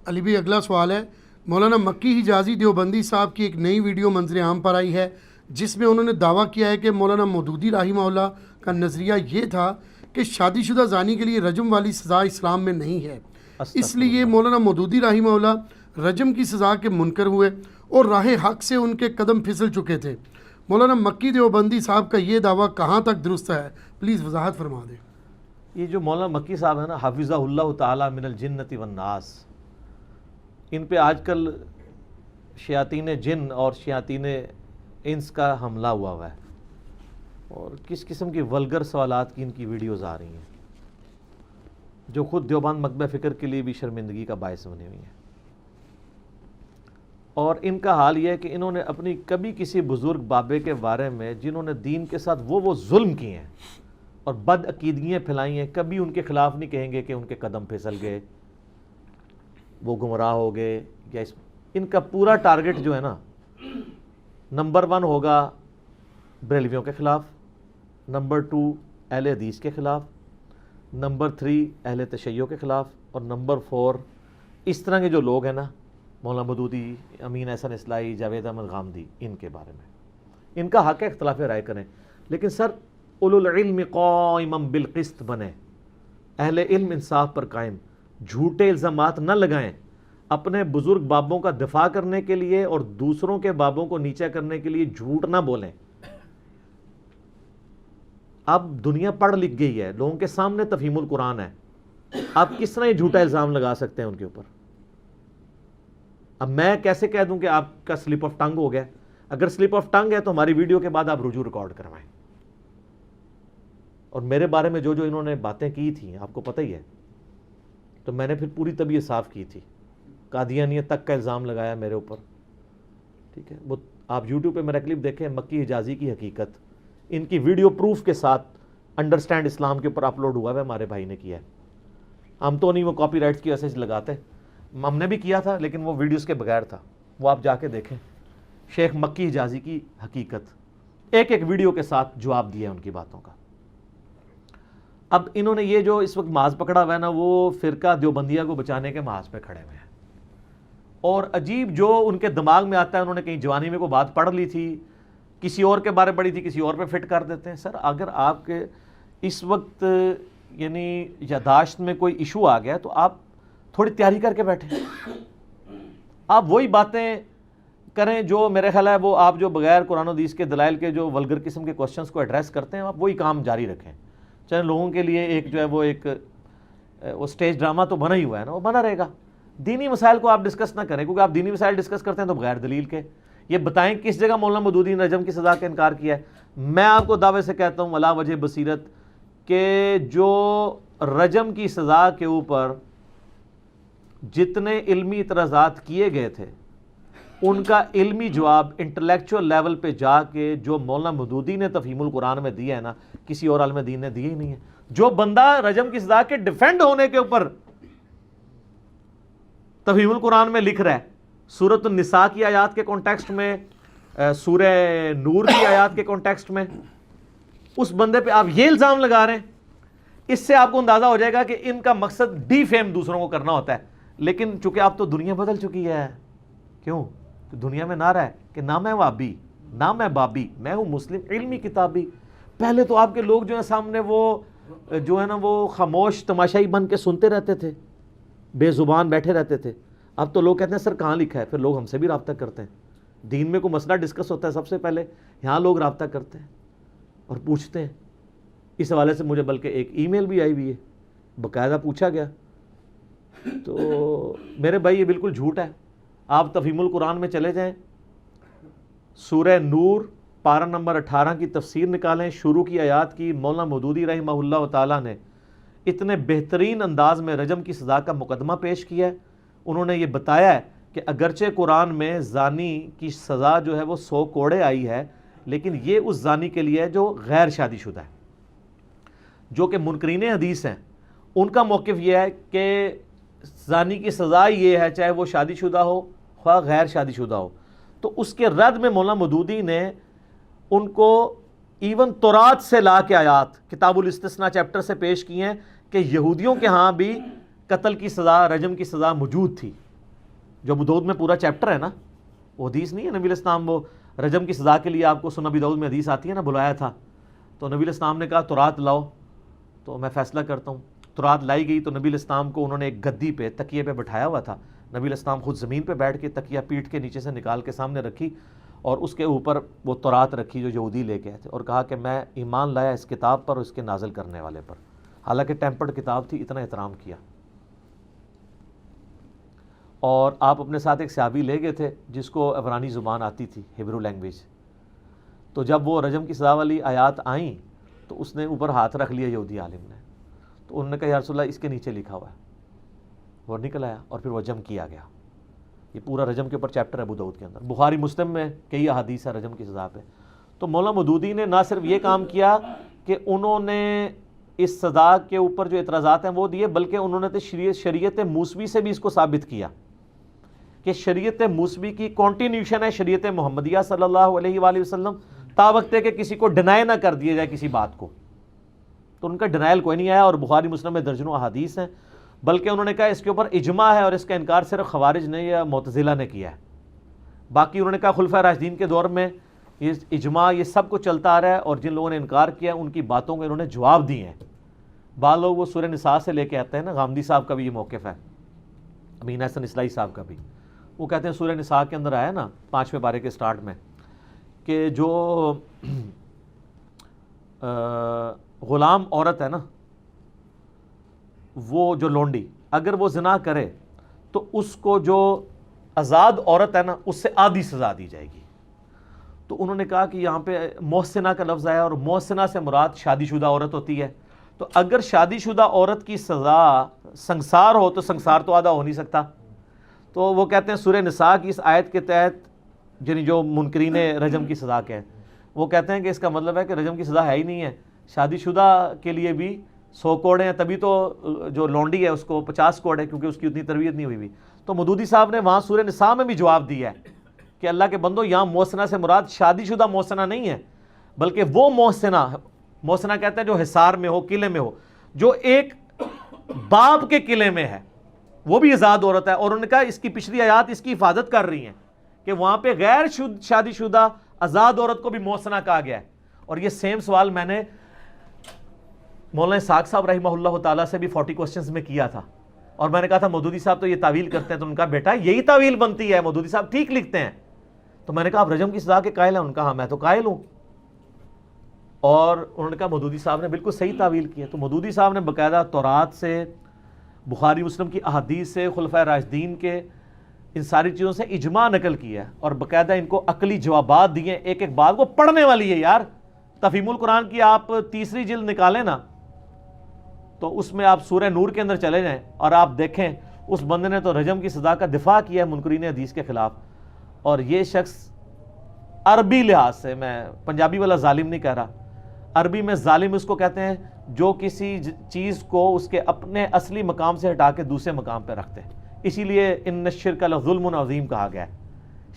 علی بھائی اگلا سوال ہے، مولانا مکی حجازی دیوبندی صاحب کی ایک نئی ویڈیو منظر عام پر آئی ہے جس میں انہوں نے دعویٰ کیا ہے کہ مولانا مودودی رحمہ اللہ کا نظریہ یہ تھا کہ شادی شدہ زانی کے لیے رجم والی سزا اسلام میں نہیں ہے، اس لیے مولانا مودودی رحمہ اللہ رجم کی سزا کے منکر ہوئے اور راہ حق سے ان کے قدم پھسل چکے تھے۔ مولانا مکی دیوبندی صاحب کا یہ دعویٰ کہاں تک درست ہے؟ پلیز وضاحت فرما دیں۔ یہ جو مولانا مکی صاحب ہے نا، حافظہ اللہ تعالی من الجنت والناس، ان پہ آج کل شیاطین جن اور شیاطین انس کا حملہ ہوا ہے، اور کس قسم کی ولگر سوالات کی ان کی ویڈیوز آ رہی ہیں جو خود دیوبند مکتبہ فکر کے لیے بھی شرمندگی کا باعث بنے ہوئی ہیں۔ اور ان کا حال یہ ہے کہ انہوں نے اپنی کبھی کسی بزرگ بابے کے بارے میں جنہوں نے دین کے ساتھ وہ ظلم کیے ہیں اور بد عقیدگیاں پھیلائی ہیں، کبھی ان کے خلاف نہیں کہیں گے کہ ان کے قدم پھسل گئے، وہ گمراہ ہو گئے، یا ان کا پورا ٹارگٹ جو ہے نا، نمبر 1 ہوگا بریلویوں کے خلاف، نمبر 2 اہل حدیث کے خلاف، نمبر 3 اہل تشیع کے خلاف، اور نمبر 4 اس طرح کے جو لوگ ہیں نا، مولانا مودودی، امین احسن اصلاحی، جاوید احمد غامدی، ان کے بارے میں ان کا حق ہے اختلاف رائے کریں، لیکن سر اولو العلم قائما بالقسط بنے، اہل علم انصاف پر قائم، جھوٹے الزامات نہ لگائیں، اپنے بزرگ بابوں کا دفاع کرنے کے لیے اور دوسروں کے بابوں کو نیچا کرنے کے لیے جھوٹ نہ بولیں۔ اب دنیا پڑھ لکھ گئی ہے، لوگوں کے سامنے تفہیم القرآن ہے، آپ کس طرح یہ جھوٹا الزام لگا سکتے ہیں ان کے اوپر؟ اب میں کیسے کہہ دوں کہ آپ کا سلپ آف ٹنگ ہو گیا؟ اگر سلپ آف ٹنگ ہے تو ہماری ویڈیو کے بعد آپ رجوع ریکارڈ کروائیں۔ اور میرے بارے میں جو انہوں نے باتیں کی تھیں آپ کو پتہ ہی ہے، تو میں نے پھر پوری طبیعت صاف کی تھی، قادیانیت تک کا الزام لگایا میرے اوپر، ٹھیک ہے؟ وہ آپ یوٹیوب پہ میرا کلپ دیکھیں، مکی حجازی کی حقیقت، ان کی ویڈیو پروف کے ساتھ انڈرسٹینڈ اسلام کے اوپر اپلوڈ ہوا ہے، ہمارے بھائی نے کیا ہے۔ ہم تو نہیں وہ کاپی رائٹس کی وجہ سے لگاتے، ہم نے بھی کیا تھا لیکن وہ ویڈیوز کے بغیر تھا، وہ آپ جا کے دیکھیں، شیخ مکی حجازی کی حقیقت، ایک ایک ویڈیو کے ساتھ جواب دیا ان کی باتوں کا۔ اب انہوں نے یہ جو اس وقت محاذ پکڑا ہوا ہے نا، وہ فرقہ دیوبندیہ کو بچانے کے محاذ پہ کھڑے ہوئے ہیں، اور عجیب جو ان کے دماغ میں آتا ہے، انہوں نے کہیں جوانی میں کوئی بات پڑھ لی تھی، کسی اور کے بارے پڑھی تھی، کسی اور پہ فٹ کر دیتے ہیں۔ سر اگر آپ کے اس وقت یعنی یاداشت میں کوئی ایشو آ گیا تو آپ تھوڑی تیاری کر کے بیٹھیں، آپ وہی باتیں کریں جو میرے خیال ہے وہ آپ جو بغیر قرآن و حدیث کے دلائل کے جو ولگر قسم کے کوسچنز کو ایڈریس کرتے ہیں، آپ وہی کام جاری رکھیں، چاہے لوگوں کے لیے ایک جو ہے وہ ایک وہ سٹیج ڈرامہ تو بنا ہی ہوا ہے نا، وہ بنا رہے گا۔ دینی مسائل کو آپ ڈسکس نہ کریں، کیونکہ آپ دینی مسائل ڈسکس کرتے ہیں تو بغیر دلیل کے یہ بتائیں کس جگہ مولانا مودودی نے رجم کی سزا کا انکار کیا ہے۔ میں آپ کو دعوے سے کہتا ہوں علی وجہ بصیرت کہ جو رجم کی سزا کے اوپر جتنے علمی اعتراضات کیے گئے تھے ان کا علمی جواب انٹلیکچوئل لیول پہ جا کے جو مولانا مودودی نے تفہیم القرآن میں دیا ہے نا، کسی اور عالم دین نے دیا ہی نہیں ہے۔ جو بندہ رجم کی سزا کے ڈیفینڈ ہونے کے اوپر تفہیم القرآن میں لکھ رہا ہے، سورۃ النساء کی آیات کے کانٹیکسٹ میں، سورہ نور کی آیات کے کانٹیکسٹ میں، اس بندے پہ آپ یہ الزام لگا رہے ہیں، اس سے آپ کو اندازہ ہو جائے گا کہ ان کا مقصد ڈی فیم دوسروں کو کرنا ہوتا ہے۔ لیکن چونکہ آپ تو دنیا بدل چکی ہے، کیوں؟ کہ دنیا میں نعرہ ہے کہ نہ میں وابی نہ میں بابی، میں ہوں مسلم علمی کتابی۔ پہلے تو آپ کے لوگ جو ہے سامنے وہ جو ہے نا وہ خاموش تماشائی بن کے سنتے رہتے تھے، بے زبان بیٹھے رہتے تھے۔ اب تو لوگ کہتے ہیں سر کہاں لکھا ہے، پھر لوگ ہم سے بھی رابطہ کرتے ہیں، دین میں کوئی مسئلہ ڈسکس ہوتا ہے سب سے پہلے یہاں لوگ رابطہ کرتے ہیں اور پوچھتے ہیں۔ اس حوالے سے مجھے بلکہ ایک ای میل بھی آئی ہوئی ہے، باقاعدہ پوچھا گیا، تو میرے بھائی یہ بالکل جھوٹ ہے۔ آپ تفہیم القرآن میں چلے جائیں، سورہ نور پارہ نمبر 18 کی تفسیر نکالیں، شروع کی آیات کی مولانا مودودی رحمہ اللہ تعالیٰ نے اتنے بہترین انداز میں رجم کی سزا کا مقدمہ پیش کیا ہے۔ انہوں نے یہ بتایا ہے کہ اگرچہ قرآن میں زانی کی سزا جو ہے وہ 100 کوڑے آئی ہے، لیکن یہ اس زانی کے لیے ہے جو غیر شادی شدہ ہے۔ جو کہ منکرین حدیث ہیں ان کا موقف یہ ہے کہ زانی کی سزا یہ ہے چاہے وہ شادی شدہ ہو خواہ غیر شادی شدہ ہو۔ تو اس کے رد میں مولانا مودودی نے ان کو ایون تورات سے لا کے آیات کتاب الاستثناء چیپٹر سے پیش کی ہیں کہ یہودیوں کے ہاں بھی قتل کی سزا، رجم کی سزا موجود تھی، جو ابو داؤد میں پورا چیپٹر ہے نا، وہ حدیث نہیں ہے نبی علیہ السلام وہ رجم کی سزا کے لیے آپ کو سنن ابی داؤد میں حدیث آتی ہے نا، بلایا تھا تو نبی علیہ السلام نے کہا تورات لاؤ تو میں فیصلہ کرتا ہوں. تورات لائی گئی تو نبی علیہ السلام کو انہوں نے ایک گدی پہ تکیے پہ بٹھایا ہوا تھا. نبی علیہ السلام خود زمین پہ بیٹھ کے تکیہ پیٹ کے نیچے سے نکال کے سامنے رکھی اور اس کے اوپر وہ تورات رکھی جو یہودی لے کے آئے تھے، اور کہا کہ میں ایمان لایا اس کتاب پر اور اس کے نازل کرنے والے پر. حالانکہ ٹیمپرڈ کتاب تھی، اتنا احترام کیا. اور آپ اپنے ساتھ ایک صحابی لے گئے تھے جس کو عبرانی زبان آتی تھی، ہیبرو لینگویج. تو جب وہ رجم کی سزا والی آیات آئیں تو اس نے اوپر ہاتھ رکھ لیا یہودی عالم نے. تو انہوں نے کہا یا رسول اللہ اس کے نیچے لکھا ہوا ہے. وہ نکل آیا اور پھر رجم کیا گیا. یہ پورا رجم کے اوپر چیپٹر ہے ابو داؤد کے اندر. بخاری مسلم میں کئی احادیث ہیں رجم کی سزا پہ. تو مولانا مودودی نے نہ صرف یہ کام کیا کہ انہوں نے اس سزا کے اوپر جو اعتراضات ہیں وہ دیے، بلکہ انہوں نے شریعت موسوی سے بھی اس کو ثابت کیا کہ شریعت موسوی کی کنٹینیوشن ہے شریعت محمدیہ صلی اللہ علیہ وآلہ وسلم، تا وقت ہے کہ کسی کو ڈینائی نہ کر دیا جائے کسی بات کو. تو ان کا ڈینائل کوئی نہیں آیا، اور بخاری مسلم میں درجنوں احادیث ہیں. بلکہ انہوں نے کہا اس کے اوپر اجماع ہے اور اس کا انکار صرف خوارج نے یا معتزلہ نے کیا ہے. باقی انہوں نے کہا خلفائے راشدین کے دور میں یہ اجماع یہ سب کچھ چلتا آ رہا ہے، اور جن لوگوں نے انکار کیا ان کی باتوں کو انہوں نے جواب دیے ہیں. بعض لوگ وہ سورہ نساء سے لے کے آتے ہیں نا، غامدی صاحب کا بھی یہ موقف ہے، امین حسن اصلاحی صاحب کا بھی. وہ کہتے ہیں سورہ نساء کے اندر آیا نا 5ویں پارے کے سٹارٹ میں کہ جو غلام عورت ہے نا، وہ جو لونڈی اگر وہ زنا کرے تو اس کو جو آزاد عورت ہے نا اس سے آدھی سزا دی جائے گی. تو انہوں نے کہا کہ یہاں پہ محسنہ کا لفظ آیا اور محسنہ سے مراد شادی شدہ عورت ہوتی ہے. تو اگر شادی شدہ عورت کی سزا سنگسار ہو تو سنگسار تو آدھا ہو نہیں سکتا. تو وہ کہتے ہیں سورہ نساء کی اس آیت کے تحت یعنی جو منکرین رجم کی سزا کے ہیں وہ کہتے ہیں کہ اس کا مطلب ہے کہ رجم کی سزا ہے ہی نہیں ہے، شادی شدہ کے لیے بھی 100 کوڑے ہیں، تبھی تو جو لونڈی ہے اس کو 50 کوڑے کیونکہ اس کی اتنی تربیت نہیں ہوئی بھی. تو مودودی صاحب نے وہاں سورہ نساء میں بھی جواب دیا ہے کہ اللہ کے بندو یہاں محسنہ سے مراد شادی شدہ محسنہ نہیں ہے، بلکہ وہ محسنہ کہتے ہیں جو حصار میں ہو، قلعے میں ہو، جو ایک باپ کے قلعے میں ہے، وہ بھی آزاد عورت ہے. اور انہوں نے کہا اس کی پچھلی آیات اس کی حفاظت کر رہی ہیں کہ وہاں پہ غیر شادی شدہ آزاد عورت کو بھی محسنہ کہا گیا ہے. اور یہ سیم سوال میں نے مولانا اسحاق صاحب رحمہ اللہ تعالیٰ سے بھی 40 کوسچنز میں کیا تھا، اور میں نے کہا تھا مودودی صاحب تو یہ تعویل کرتے ہیں. تو ان کا بیٹا یہی تعویل بنتی ہے، مودودی صاحب ٹھیک لکھتے ہیں. تو میں نے کہا آپ رجم کی سزا کے قائل ہیں؟ ان کا ہاں میں تو قائل ہوں. اور انہوں نے کہا مودودی صاحب نے بالکل صحیح تعویل کی ہے. تو مودودی صاحب نے باقاعدہ تورات سے، بخاری مسلم کی احادیث سے، خلفائے راشدین کے ان ساری چیزوں سے اجماع نقل کیا ہے، اور باقاعدہ ان کو عقلی جوابات دیے. ایک ایک بات وہ پڑھنے والی ہے یار. تفہیم القرآن کی آپ 3ری جلد نکالیں نا تو اس میں آپ سورہ نور کے اندر چلے جائیں اور آپ دیکھیں اس بندے نے تو رجم کی سزا کا دفاع کیا ہے منکرین حدیث کے خلاف. اور یہ شخص عربی لحاظ سے، میں پنجابی والا ظالم نہیں کہہ رہا، عربی میں ظالم اس کو کہتے ہیں جو کسی چیز کو اس کے اپنے اصلی مقام سے ہٹا کے دوسرے مقام پہ رکھتے ہیں. اسی لیے ان الشرک لظلم عظیم کہا گیا ہے.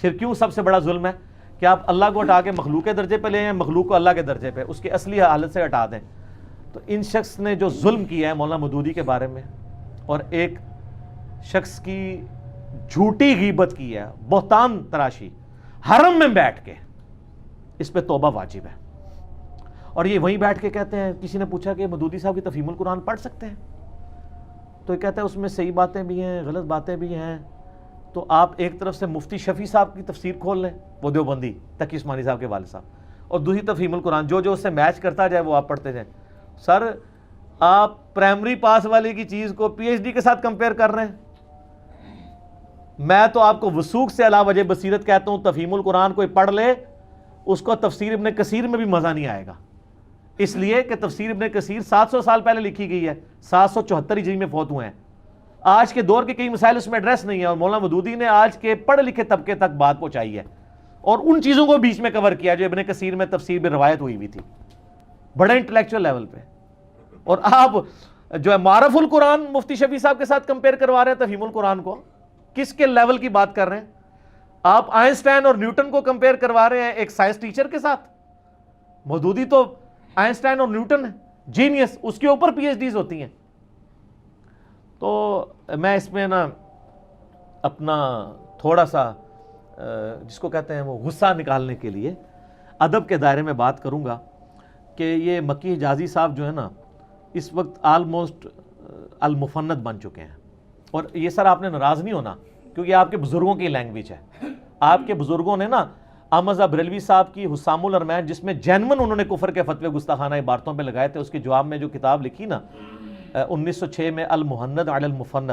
شرک کیوں سب سے بڑا ظلم ہے کہ آپ اللہ کو ہٹا کے مخلوق کے درجے پہ لے ہیں، مخلوق کو اللہ کے درجے پہ، اس کی اصلی حالت سے ہٹا دیں. تو ان شخص نے جو ظلم کیا ہے مولانا مودودی کے بارے میں، اور ایک شخص کی جھوٹی غیبت کی ہے، بہتان تراشی حرم میں بیٹھ کے، اس پہ توبہ واجب ہے. اور یہ وہیں بیٹھ کے کہتے ہیں، کسی نے پوچھا کہ مودودی صاحب کی تفہیم القرآن پڑھ سکتے ہیں؟ تو یہ کہتا ہے اس میں صحیح باتیں بھی ہیں، غلط باتیں بھی ہیں. تو آپ ایک طرف سے مفتی شفیع صاحب کی تفسیر کھول لیں، وہ دیوبندی تقی عثمانی صاحب کے والد صاحب، اور دوسری تفہیم القرآن جو اس سے میچ کرتا جائے وہ آپ پڑھتے جائیں. سر آپ پرائمری پاس والے کی چیز کو پی ایچ ڈی کے ساتھ کمپیئر کر رہے ہیں. میں تو آپ کو وثوق سے علا وجہ بصیرت کہتا ہوں، تفہیم القرآن کوئی پڑھ لے اس کو تفسیر ابن کثیر میں بھی مزہ نہیں آئے گا، اس لیے کہ تفسیر ابن کثیر 700 سال پہلے لکھی گئی ہے، 774 ہجری میں فوت ہوئے ہیں. آج کے دور کے کئی مسائل اس میں ایڈریس نہیں ہے، اور مولانا مودودی نے آج کے پڑھے لکھے طبقے تک بات پہنچائی ہے اور ان چیزوں کو بیچ میں کور کیا جو ابن کثیر میں تفسیر میں روایت ہوئی تھی بڑے انٹلیکچوئل لیول پہ. اور آپ جو ہے معرف القرآن مفتی شفیع صاحب کے ساتھ کمپیئر کروا رہے ہیں تفہیم القرآن کو، کس کے لیول کی بات کر رہے ہیں آپ؟ آئنسٹائن اور نیوٹن کو کمپیئر کروا رہے ہیں ایک سائنس ٹیچر کے ساتھ. مودودی تو آئنسٹائن اور نیوٹن ہے، جینیس، اس کے اوپر پی ایچ ڈیز ہوتی ہیں. تو میں اس میں نا اپنا تھوڑا سا جس کو کہتے ہیں وہ غصہ نکالنے کے لیے ادب کے دائرے میں بات کروں گا کہ یہ مکی حجازی صاحب جو ہے نا اس وقت آلموسٹ المفند بن چکے ہیں. اور یہ سر آپ نے ناراض نہیں ہونا کیونکہ آپ کے بزرگوں کی لینگویج ہے. آپ کے بزرگوں نے نا احمد رضا بریلوی صاحب کی حسام الرحمن جس میں جینون انہوں نے کفر کے فتوے گستاخانہ عبارتوں پہ لگائے تھے, اس کے جواب میں جو کتاب لکھی نا 1906 میں المحند علی المفند,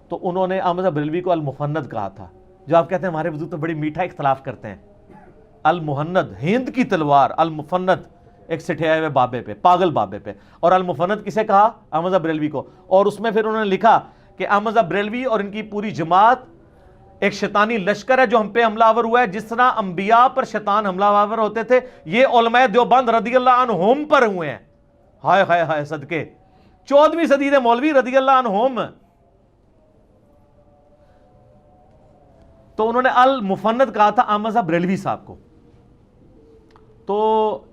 تو انہوں نے احمد رضا بریلوی کو المفند کہا تھا. جو آپ کہتے ہیں ہمارے بزرگ تو بڑی میٹھا اختلاف کرتے ہیں. المحند ہند کی تلوار, المفند ایک سٹھیائے ہوئے بابے پہ, پاگل بابے پہ. اور المفند کسے کہا؟ احمد رضا بریلوی کو. اور اس میں پھر انہوں نے لکھا کہ احمد رضا بریلوی اور ان کی پوری جماعت ایک شیطانی لشکر ہے جو ہم پہ حملہ آور ہوا ہے. جس طرح انبیاء پر شیطان حملہ آور ہوتے تھے یہ علماء دیوبند رضی اللہ عنہم پر ہوئے ہیں. ہائے ہائے ہائے صدقے, 14ویں صدی دے مولوی رضی اللہ عنہم. تو انہوں نے المفند کہا تھا احمد رضا بریلوی صاحب کو. تو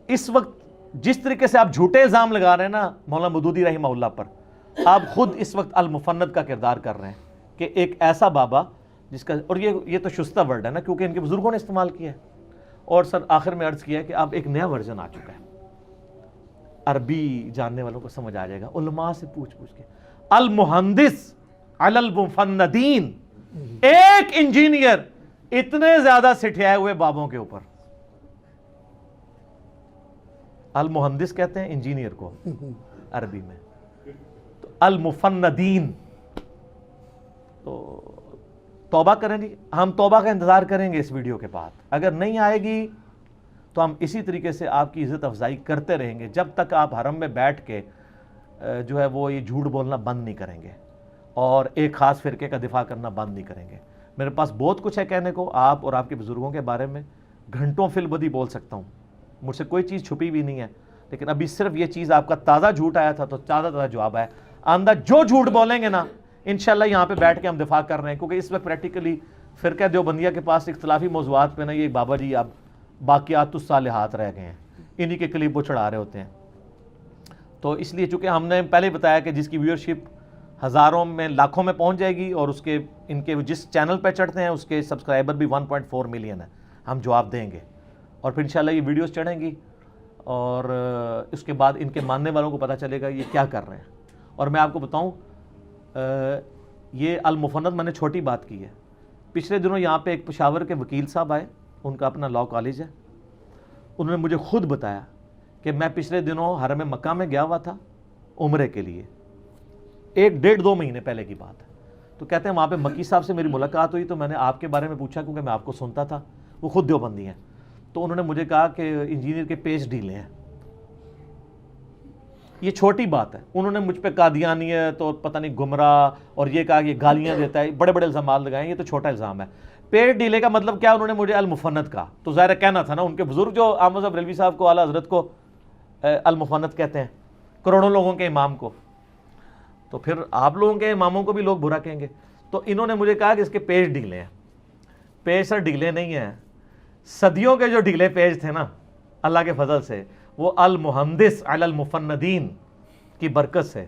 اس وقت جس طریقے سے آپ جھوٹے الزام لگا رہے ہیں نا مولانا مودودی رحمہ اللہ پر, آپ خود اس وقت المفند کا کردار کر رہے ہیں کہ ایک ایسا بابا جس کا, اور یہ تو شستہ ورڈ ہے نا کیونکہ ان کے بزرگوں نے استعمال کیا ہے. اور سر آخر میں عرض کیا ہے کہ اب ایک نیا ورژن آ چکا ہے, عربی جاننے والوں کو سمجھ آ جائے گا, علماء سے پوچھ کے المہندس علی المفندین, ایک انجینئر اتنے زیادہ سٹھیائے ہوئے بابوں کے اوپر. المہندس کہتے ہیں انجینئر کو عربی میں, تو المفندین. تو توبہ کریں جی, ہم توبہ کا انتظار کریں گے اس ویڈیو کے بعد. اگر نہیں آئے گی تو ہم اسی طریقے سے آپ کی عزت افزائی کرتے رہیں گے جب تک آپ حرم میں بیٹھ کے جو ہے وہ یہ جھوٹ بولنا بند نہیں کریں گے اور ایک خاص فرقے کا دفاع کرنا بند نہیں کریں گے. میرے پاس بہت کچھ ہے کہنے کو آپ اور آپ کے بزرگوں کے بارے میں, گھنٹوں فی البدی بول سکتا ہوں, مجھ سے کوئی چیز چھپی بھی نہیں ہے. لیکن ابھی صرف یہ چیز آپ کا تازہ جھوٹ آیا تھا تو تازہ جواب ہے. آندہ جو جھوٹ بولیں گے نا انشاءاللہ یہاں پہ بیٹھ کے ہم دفاع کر رہے ہیں, کیونکہ اس وقت پریکٹیکلی فرقہ دیوبندیہ کے پاس اختلافی موضوعات پہ نا یہ بابا جی اب باقیات الصالحات رہ گئے ہیں, انہی کے کلپ وہ چڑھا رہے ہوتے ہیں. تو اس لیے چونکہ ہم نے پہلے بتایا کہ جس کی ویورشپ ہزاروں میں لاکھوں میں پہنچ جائے گی اور اس کے ان کے جس چینل پہ چڑھتے ہیں اس کے سبسکرائبر بھی 1.4 ملین ہے, ہم جواب دیں گے. اور پھر انشاءاللہ یہ ویڈیوز چڑھیں گی اور اس کے بعد ان کے ماننے والوں کو پتہ چلے گا یہ کیا کر رہے ہیں. اور میں آپ کو بتاؤں یہ المفند میں نے چھوٹی بات کی ہے. پچھلے دنوں یہاں پہ ایک پشاور کے وکیل صاحب آئے, ان کا اپنا لاء کالج ہے. انہوں نے مجھے خود بتایا کہ میں پچھلے دنوں حرم مکہ میں گیا ہوا تھا عمرے کے لیے, 1-1.5-2 مہینے پہلے کی بات ہے. تو کہتے ہیں وہاں پہ مکی صاحب سے میری ملاقات ہوئی تو میں نے آپ کے بارے میں پوچھا کیونکہ میں آپ کو سنتا تھا, وہ خود دیوبندی ہیں. تو انہوں نے مجھے کہا کہ انجینئر کے پیج ڈھیلے ہیں. یہ چھوٹی بات ہے. انہوں نے مجھ پہ قادیانیت اور پتہ نہیں گمراہ اور یہ کہا کہ یہ گالیاں دیتا ہے, بڑے بڑے الزامات لگائے. یہ تو چھوٹا الزام ہے. پیٹ ڈھیلے کا مطلب کیا؟ انہوں نے مجھے المفند کہا. تو ظاہر کہنا تھا نا, ان کے بزرگ جو احمد رضا بریلوی صاحب کو, اعلیٰ حضرت کو المفند کہتے ہیں, کروڑوں لوگوں کے امام کو, تو پھر آپ لوگوں کے اماموں کو بھی لوگ برا کہیں گے. تو انہوں نے مجھے کہا کہ اس کے پیج ڈھیلے ہیں. پیج سر ڈھیلے نہیں ہیں, صدیوں کے جو ڈھیلے پیج تھے نا اللہ کے فضل سے, وہ المہندس علی المفندین کی برکت سے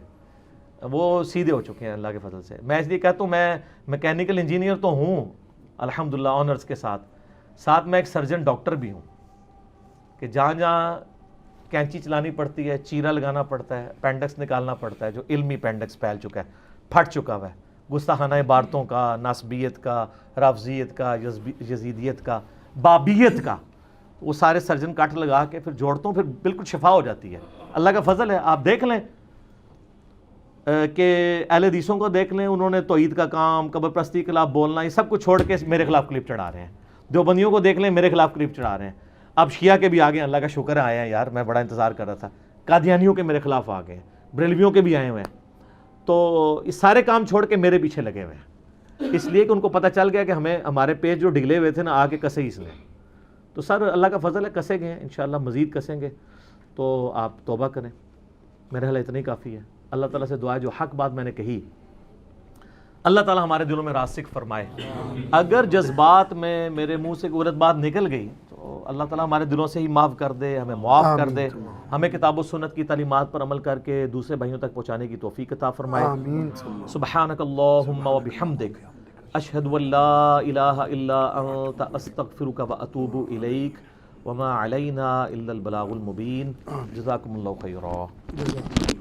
وہ سیدھے ہو چکے ہیں اللہ کے فضل سے. میں اس لیے کہتا ہوں میں میکینیکل انجینئر تو ہوں الحمدللہ آنرز کے ساتھ, ساتھ میں ایک سرجن ڈاکٹر بھی ہوں کہ جہاں جہاں کینچی چلانی پڑتی ہے, چیرا لگانا پڑتا ہے, پینڈکس نکالنا پڑتا ہے, جو علمی پینڈکس پھیل چکا ہے, پھٹ چکا ہوا ہے, گستاخانہ عبارتوں کا, ناسبیت کا, رافضیت کا, یزیدیت کا, بابیت کا, وہ سارے سرجن کٹ لگا کے پھر جوڑتا ہوں, پھر بالکل شفا ہو جاتی ہے. اللہ کا فضل ہے. آپ دیکھ لیں کہ اہل حدیثوں کو دیکھ لیں, انہوں نے توحید کا کام, قبر پرستی کے خلاف بولنا, یہ سب کچھ چھوڑ کے میرے خلاف کلپ چڑھا رہے ہیں. دیوبندیوں کو دیکھ لیں, میرے خلاف کلپ چڑھا رہے ہیں. اب شیعہ کے بھی آگے, اللہ کا شکر ہے آئے ہیں یار, میں بڑا انتظار کر رہا تھا. قادیانیوں کے میرے خلاف آ گئے ہیں, بریلویوں کے بھی آئے ہوئے ہیں. تو یہ سارے کام چھوڑ کے میرے پیچھے لگے ہوئے ہیں, اس لیے کہ ان کو پتہ چل گیا کہ ہمیں ہمارے پیج جو ڈگلے ہوئے تھے نا آگے کسے اس لیے. تو سر اللہ کا فضل ہے, کسے گئے ہیں, انشاءاللہ مزید کسیں گے. تو آپ توبہ کریں, میرے حال اتنا ہی کافی ہے. اللہ تعالیٰ سے دعا ہے جو حق بات میں نے کہی اللہ تعالیٰ ہمارے دلوں میں راسخ فرمائے. اگر جذبات میں میرے منہ سے کوئی غلط بات نکل گئی تو اللہ تعالیٰ ہمارے دلوں سے ہی معاف کر دے, ہمیں معاف کر دے, ہمیں کتاب و سنت کی تعلیمات پر عمل کر کے دوسرے بھائیوں تک پہنچانے کی توفیق عطا فرمائے. سبحانک اللہم و بحمدک اشہد ان لا الہ الا انت استغفرک واتوب الیک وما علینا الا البلاغ المبین. جزاکم اللہ خیرا. جزاک اللہ.